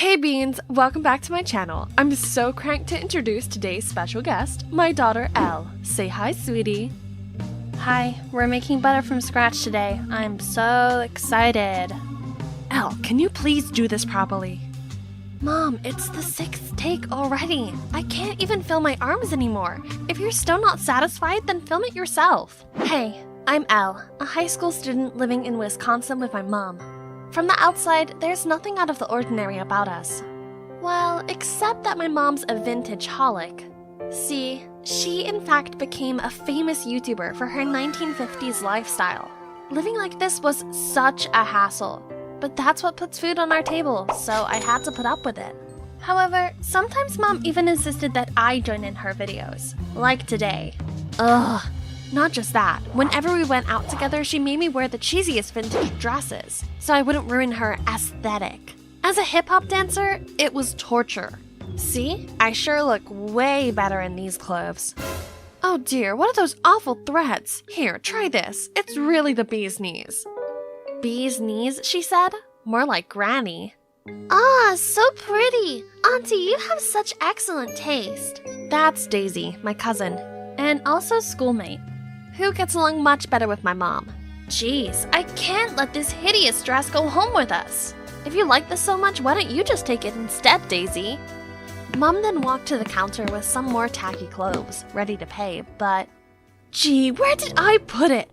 Hey Beans, welcome back to my channel. I'm so cranked to introduce today's special guest, my daughter Elle. Say hi, sweetie. Hi, we're making butter from scratch today. I'm so excited. Elle, can you please do this properly? Mom, it's the 6th take already. I can't even feel my arms anymore. If you're still not satisfied, then film it yourself. Hey, I'm Elle, a high school student living in Wisconsin with my mom. From the outside, there's nothing out of the ordinary about us. Well, except that my mom's a vintage holic. See, she in fact became a famous YouTuber for her 1950s lifestyle. Living like this was such a hassle, but that's what puts food on our table, so I had to put up with it. However, sometimes Mom even insisted that I join in her videos, like today. Ugh. Not just that, whenever we went out together, she made me wear the cheesiest vintage dresses, so I wouldn't ruin her aesthetic. As a hip-hop dancer, it was torture. See? I sure look way better in these clothes. Oh dear, what are those awful threads? Here, try this. It's really the bee's knees. Bee's knees, she said? More like Granny. Ah, so pretty! Auntie, you have such excellent taste. That's Daisy, my cousin, and also schoolmate, who gets along much better with my mom. Jeez, I can't let this hideous dress go home with us. If you like this so much, why don't you just take it instead, Daisy? Mom then walked to the counter with some more tacky clothes, ready to pay, but... Gee, where did I put it?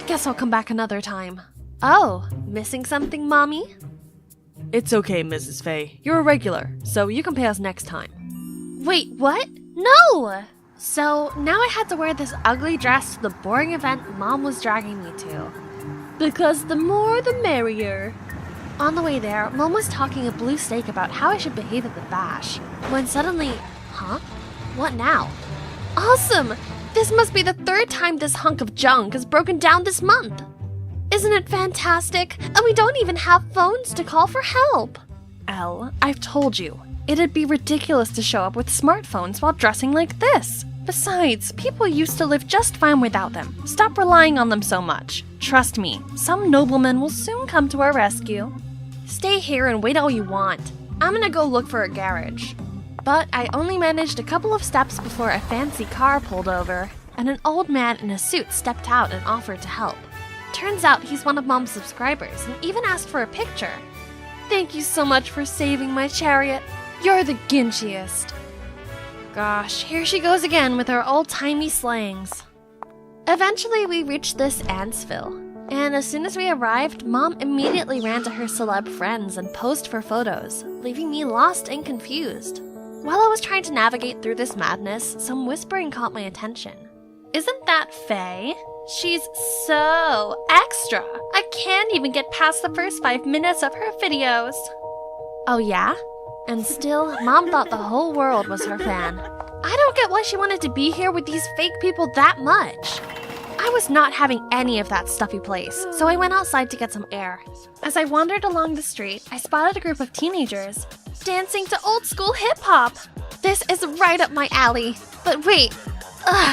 Guess I'll come back another time. Oh, missing something, Mommy? It's okay, Mrs. Faye. You're a regular, so you can pay us next time. Wait, what? No! So, now I had to wear this ugly dress to the boring event Mom was dragging me to. Because the more the merrier. On the way there, Mom was talking a blue steak about how I should behave at the bash, when suddenly, huh? What now? Awesome! This must be the 3rd time this hunk of junk has broken down this month. Isn't it fantastic? And we don't even have phones to call for help. Elle, I've told you. It'd be ridiculous to show up with smartphones while dressing like this. Besides, people used to live just fine without them. Stop relying on them so much. Trust me, some nobleman will soon come to our rescue. Stay here and wait all you want. I'm gonna go look for a garage. But I only managed a couple of steps before a fancy car pulled over, and an old man in a suit stepped out and offered to help. Turns out he's one of Mom's subscribers and even asked for a picture. Thank you so much for saving my chariot. You're the ginchiest. Gosh, here she goes again with her old-timey slangs. Eventually, we reached this Antsville, and as soon as we arrived, Mom immediately ran to her celeb friends and posed for photos, leaving me lost and confused. While I was trying to navigate through this madness, some whispering caught my attention. Isn't that Faye? She's so extra. I can't even get past the first 5 minutes of her videos. Oh yeah? And still, Mom thought the whole world was her fan. I don't get why she wanted to be here with these fake people that much. I was not having any of that stuffy place, so I went outside to get some air. As I wandered along the street, I spotted a group of teenagers dancing to old-school hip-hop. This is right up my alley. But wait,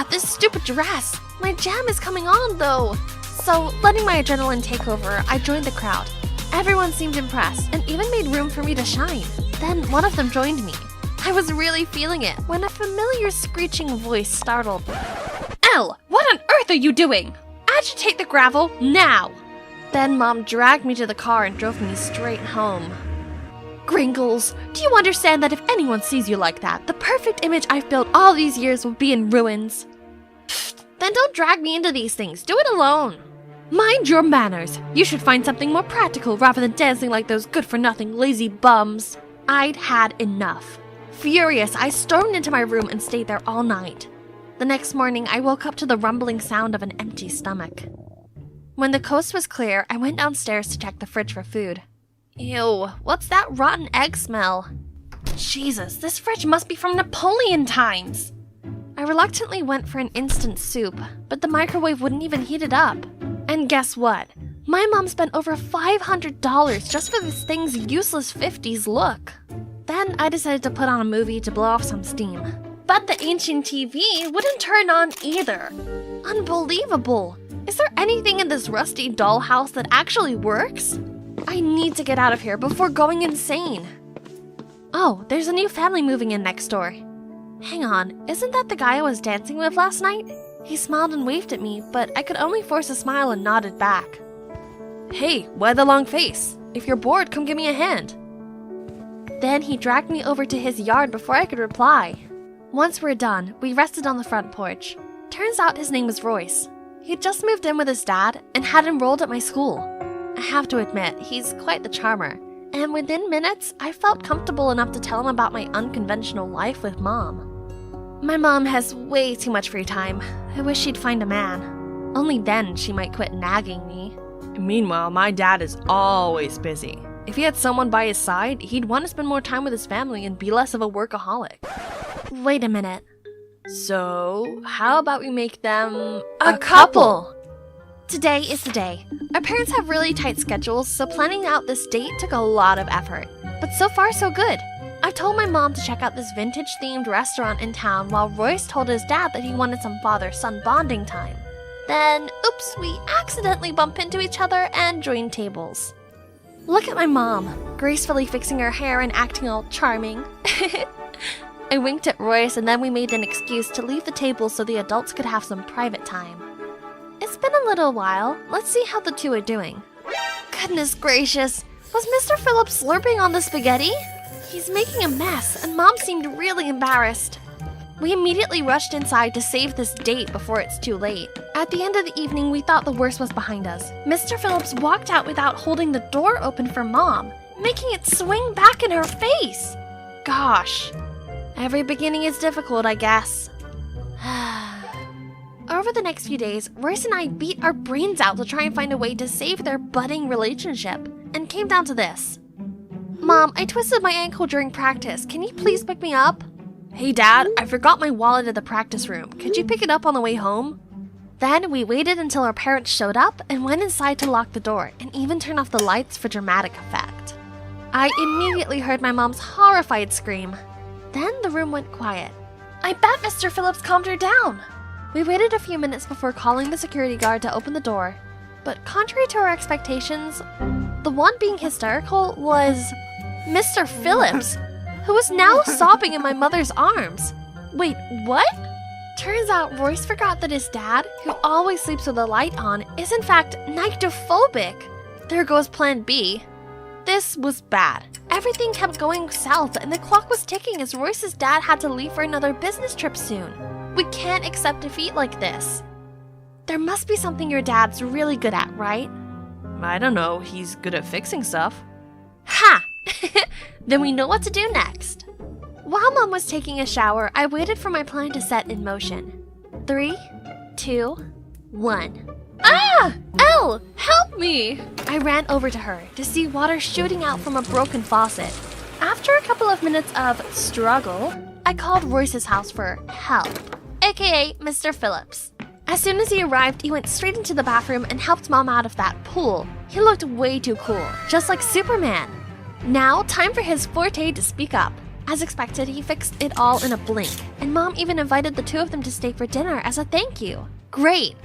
this stupid dress. My jam is coming on, though. So, letting my adrenaline take over, I joined the crowd. Everyone seemed impressed and even made room for me to shine. Then one of them joined me. I was really feeling it when a familiar screeching voice startled me. Elle, what on earth are you doing? Agitate the gravel now! Then Mom dragged me to the car and drove me straight home. Gringles, do you understand that if anyone sees you like that, the perfect image I've built all these years will be in ruins? Then don't drag me into these things. Do it alone. Mind your manners. You should find something more practical rather than dancing like those good-for-nothing lazy bums. I'd had enough. Furious, I stormed into my room and stayed there all night. The next morning, I woke up to the rumbling sound of an empty stomach. When the coast was clear, I went downstairs to check the fridge for food. Ew, what's that rotten egg smell? Jesus, this fridge must be from Napoleon times. I reluctantly went for an instant soup, but the microwave wouldn't even heat it up. And guess what? My mom spent over $500 just for this thing's useless 50s look. Then I decided to put on a movie to blow off some steam. But the ancient TV wouldn't turn on either. Unbelievable! Is there anything in this rusty dollhouse that actually works? I need to get out of here before going insane. Oh, there's a new family moving in next door. Hang on, isn't that the guy I was dancing with last night? He smiled and waved at me, but I could only force a smile and nodded back. Hey, why the long face? If you're bored, come give me a hand. Then he dragged me over to his yard before I could reply. Once we're done, we rested on the front porch. Turns out his name was Royce. He'd just moved in with his dad and had enrolled at my school. I have to admit, he's quite the charmer, and within minutes, I felt comfortable enough to tell him about my unconventional life with Mom. My mom has way too much free time. I wish she'd find a man. Only then she might quit nagging me. Meanwhile, my dad is always busy. If he had someone by his side, he'd want to spend more time with his family and be less of a workaholic. Wait a minute. So, how about we make them a couple? Today is the day. Our parents have really tight schedules, so planning out this date took a lot of effort. But so far, so good. I told my mom to check out this vintage-themed restaurant in town while Royce told his dad that he wanted some father-son bonding time. Then, oops, we accidentally bump into each other and join tables. Look at my mom, gracefully fixing her hair and acting all charming. I winked at Royce and then we made an excuse to leave the table so the adults could have some private time. It's been a little while. Let's see how the two are doing. Goodness gracious, was Mr. Phillips slurping on the spaghetti? He's making a mess, and Mom seemed really embarrassed. We immediately rushed inside to save this date before it's too late. At the end of the evening, we thought the worst was behind us. Mr. Phillips walked out without holding the door open for Mom, making it swing back in her face. Gosh, every beginning is difficult, I guess. Over the next few days, Royce and I beat our brains out to try and find a way to save their budding relationship, and came down to this. Mom, I twisted my ankle during practice. Can you please pick me up? Hey Dad, I forgot my wallet at the practice room. Could you pick it up on the way home? Then we waited until our parents showed up and went inside to lock the door and even turn off the lights for dramatic effect. I immediately heard my mom's horrified scream. Then the room went quiet. I bet Mr. Phillips calmed her down. We waited a few minutes before calling the security guard to open the door, but contrary to our expectations, the one being hysterical was Mr. Phillips, who was now sobbing in my mother's arms. Wait, what? Turns out Royce forgot that his dad, who always sleeps with the light on, is in fact nyctophobic. There goes plan B. This was bad. Everything kept going south and the clock was ticking as Royce's dad had to leave for another business trip soon. We can't accept defeat like this. There must be something your dad's really good at, right? I don't know, he's good at fixing stuff. Ha! Then we know what to do next. While Mom was taking a shower, I waited for my plan to set in motion. 3, 2, 1. Ah! Elle! Help me! I ran over to her to see water shooting out from a broken faucet. After a couple of minutes of struggle, I called Royce's house for help, aka Mr. Phillips. As soon as he arrived, he went straight into the bathroom and helped Mom out of that pool. He looked way too cool, just like Superman. Now, time for his forte to speak up. As expected, he fixed it all in a blink, and Mom even invited the two of them to stay for dinner as a thank you. Great!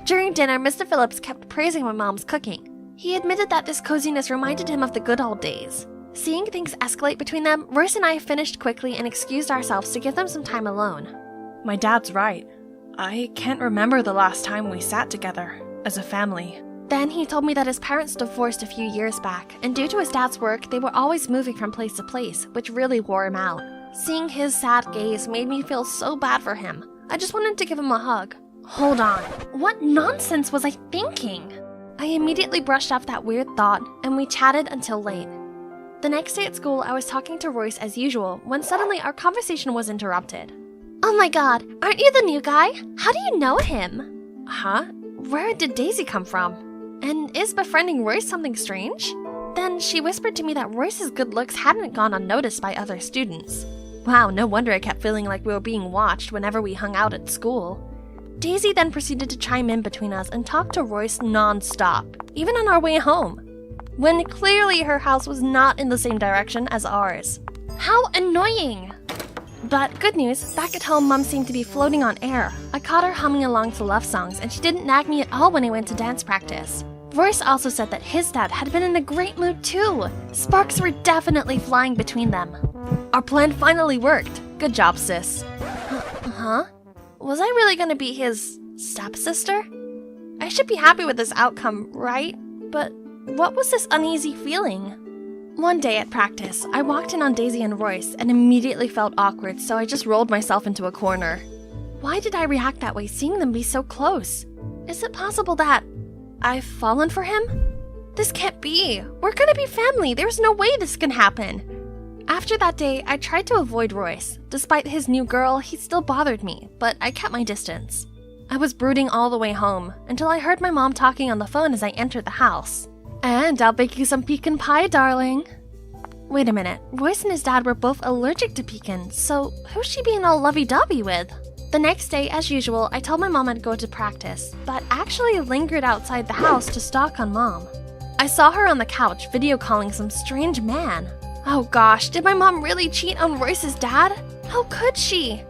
During dinner, Mr. Phillips kept praising my mom's cooking. He admitted that this coziness reminded him of the good old days. Seeing things escalate between them, Royce and I finished quickly and excused ourselves to give them some time alone. My dad's right. I can't remember the last time we sat together, as a family. Then he told me that his parents divorced a few years back, and due to his dad's work, they were always moving from place to place, which really wore him out. Seeing his sad gaze made me feel so bad for him. I just wanted to give him a hug. Hold on, what nonsense was I thinking? I immediately brushed off that weird thought, and we chatted until late. The next day at school, I was talking to Royce as usual, when suddenly our conversation was interrupted. Oh my god, aren't you the new guy? How do you know him? Huh? Where did Daisy come from? And is befriending Royce something strange? Then she whispered to me that Royce's good looks hadn't gone unnoticed by other students. Wow, no wonder I kept feeling like we were being watched whenever we hung out at school. Daisy then proceeded to chime in between us and talk to Royce non-stop, even on our way home, when clearly her house was not in the same direction as ours. How annoying! But good news, back at home, Mom seemed to be floating on air. I caught her humming along to love songs, and she didn't nag me at all when I went to dance practice. Royce also said that his dad had been in a great mood too. Sparks were definitely flying between them. Our plan finally worked. Good job, sis. Huh? Was I really gonna be his stepsister? I should be happy with this outcome, right? But what was this uneasy feeling? One day at practice, I walked in on Daisy and Royce and immediately felt awkward, so I just rolled myself into a corner. Why did I react that way seeing them be so close? Is it possible that I've fallen for him? This can't be. We're gonna be family. There's no way this can happen. After that day, I tried to avoid Royce. Despite his new girl, he still bothered me, but I kept my distance. I was brooding all the way home until I heard my mom talking on the phone as I entered the house. And I'll bake you some pecan pie, darling. Wait a minute, Royce and his dad were both allergic to pecans, so who's she being all lovey-dovey with? The next day, as usual, I told my mom I'd go to practice, but actually lingered outside the house to stalk on Mom. I saw her on the couch video calling some strange man. Oh gosh, did my mom really cheat on Royce's dad? How could she?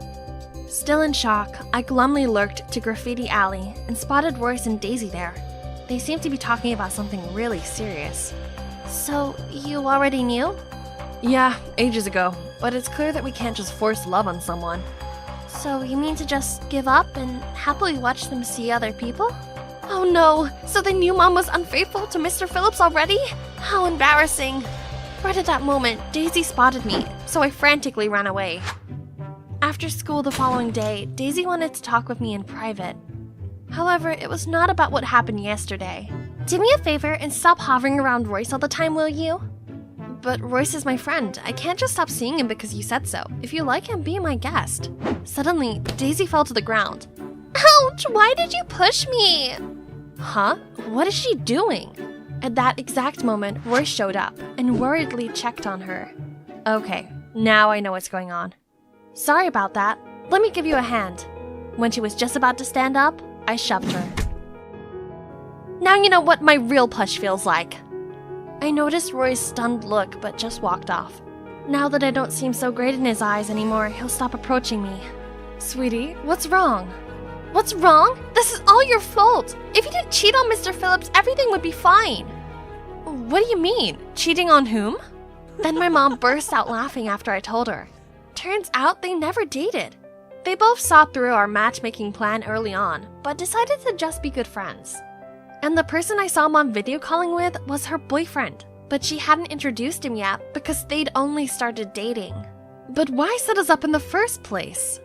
Still in shock, I glumly lurked to Graffiti Alley and spotted Royce and Daisy there. They seemed to be talking about something really serious. So, you already knew? Yeah, ages ago, but it's clear that we can't just force love on someone. So you mean to just give up and happily watch them see other people? Oh no, so they knew Mom was unfaithful to Mr. Phillips already? How embarrassing. Right at that moment, Daisy spotted me, so I frantically ran away. After school the following day, Daisy wanted to talk with me in private. However, it was not about what happened yesterday. Do me a favor and stop hovering around Royce all the time, will you? But Royce is my friend. I can't just stop seeing him because you said so. If you like him, be my guest. Suddenly, Daisy fell to the ground. Ouch! Why did you push me? Huh? What is she doing? At that exact moment, Royce showed up and worriedly checked on her. Okay, now I know what's going on. Sorry about that. Let me give you a hand. When she was just about to stand up, I shoved her. Now you know what my real push feels like. I noticed Roy's stunned look, but just walked off. Now that I don't seem so great in his eyes anymore, he'll stop approaching me. Sweetie, what's wrong? What's wrong? This is all your fault. If you didn't cheat on Mr. Phillips, everything would be fine. What do you mean? Cheating on whom? Then my mom burst out laughing after I told her. Turns out they never dated. They both saw through our matchmaking plan early on, but decided to just be good friends. And the person I saw Mom video calling with was her boyfriend, but she hadn't introduced him yet because they'd only started dating. But why set us up in the first place?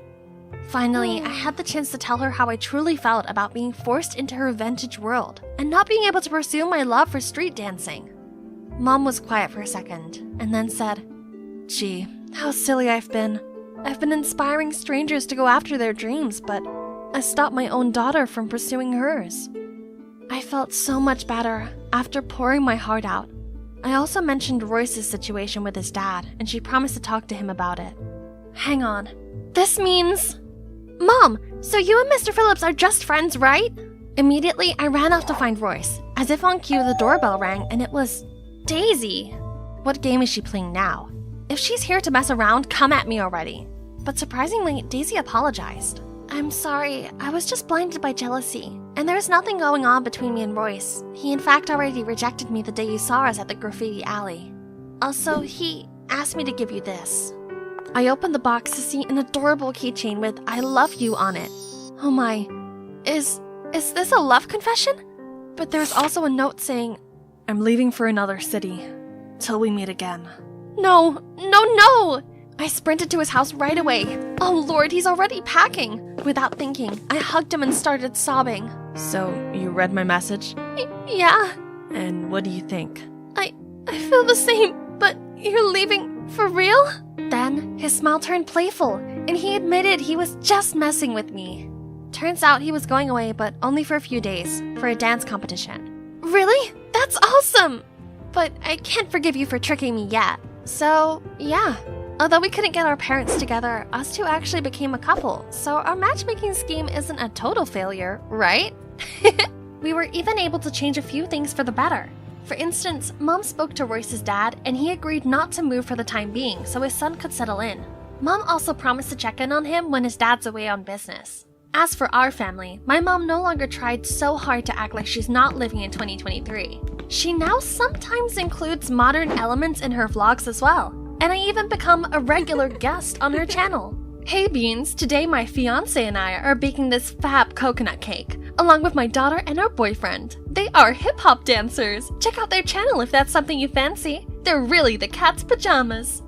Finally, I had the chance to tell her how I truly felt about being forced into her vintage world and not being able to pursue my love for street dancing. Mom was quiet for a second and then said, Gee, how silly I've been. I've been inspiring strangers to go after their dreams, but I stopped my own daughter from pursuing hers. I felt so much better after pouring my heart out. I also mentioned Royce's situation with his dad, and she promised to talk to him about it. Hang on. This means... Mom, so you and Mr. Phillips are just friends, right? Immediately, I ran off to find Royce. As if on cue, the doorbell rang, and it was... Daisy! What game is she playing now? If she's here to mess around, come at me already. But surprisingly, Daisy apologized. I'm sorry, I was just blinded by jealousy. And there's nothing going on between me and Royce. He in fact already rejected me the day you saw us at the Graffiti Alley. Also, he asked me to give you this. I opened the box to see an adorable keychain with I love you on it. Oh my, is this a love confession? But there's also a note saying, I'm leaving for another city. Till we meet again. No! I sprinted to his house right away. Oh Lord, he's already packing. Without thinking, I hugged him and started sobbing. So, you read my message? Yeah. And what do you think? I feel the same, but you're leaving for real? Then, his smile turned playful, and he admitted he was just messing with me. Turns out he was going away, but only for a few days, for a dance competition. Really? That's awesome! But I can't forgive you for tricking me yet. So, yeah. Although we couldn't get our parents together, us two actually became a couple, so our matchmaking scheme isn't a total failure, right? We were even able to change a few things for the better. For instance, Mom spoke to Royce's dad, and he agreed not to move for the time being so his son could settle in. Mom also promised to check in on him when his dad's away on business. As for our family, my mom no longer tried so hard to act like she's not living in 2023. She now sometimes includes modern elements in her vlogs as well, and I even become a regular guest on her channel. Hey Beans, today my fiance and I are baking this fab coconut cake, along with my daughter and our boyfriend. They are hip-hop dancers. Check out their channel if that's something you fancy. They're really the cat's pajamas.